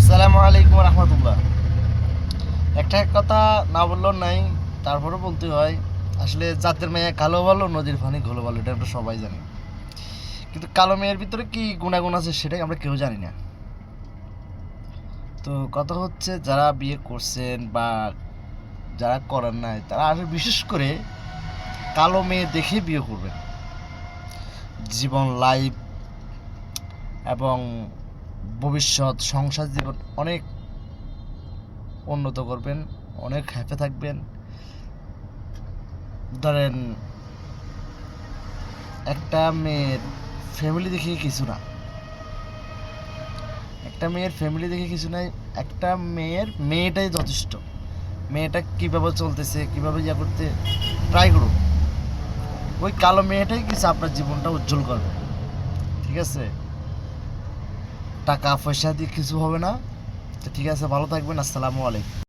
আসসালামু আলাইকুম রহমতুল্লাহ। একটা কথা না বললেও নাই, তারপরে বলতে হয়। আসলে জাতের মেয়ে কালো ভালো, নদীর পানি ঘোলো ভালো, এটা আমরা সবাই জানি। কিন্তু কালো মেয়ের ভিতরে কি গুণাগুণ আছে সেটাই আমরা কেউ জানি না। তো কথা হচ্ছে, যারা বিয়ে করছেন বা যারা করেন নাই, তারা আসলে বিশেষ করে কালো মেয়ে দেখে বিয়ে করবেন। জীবন, লাইফ এবং ভবিষ্যৎ সংসার জীবন অনেক উন্নত করবেন, অনেক হ্যাপি থাকবেন। ধরেন, একটা মেয়ের ফ্যামিলি দেখে কিছু না, একটা মেয়ের ফ্যামিলি দেখে কিছু নাই। একটা মেয়েটাই যথেষ্ট। মেয়েটা কীভাবে চলতেছে, কীভাবে ইয়া করতে ট্রাই করুন, ওই কালো মেয়েটাই কিছু আপনার জীবনটা উজ্জ্বল করবে। ঠিক আছে, টাকা পয়সা দিয়ে কিছু হবে না। তো ঠিক আছে, ভালো থাকবেন। আসসালামু আলাইকুম।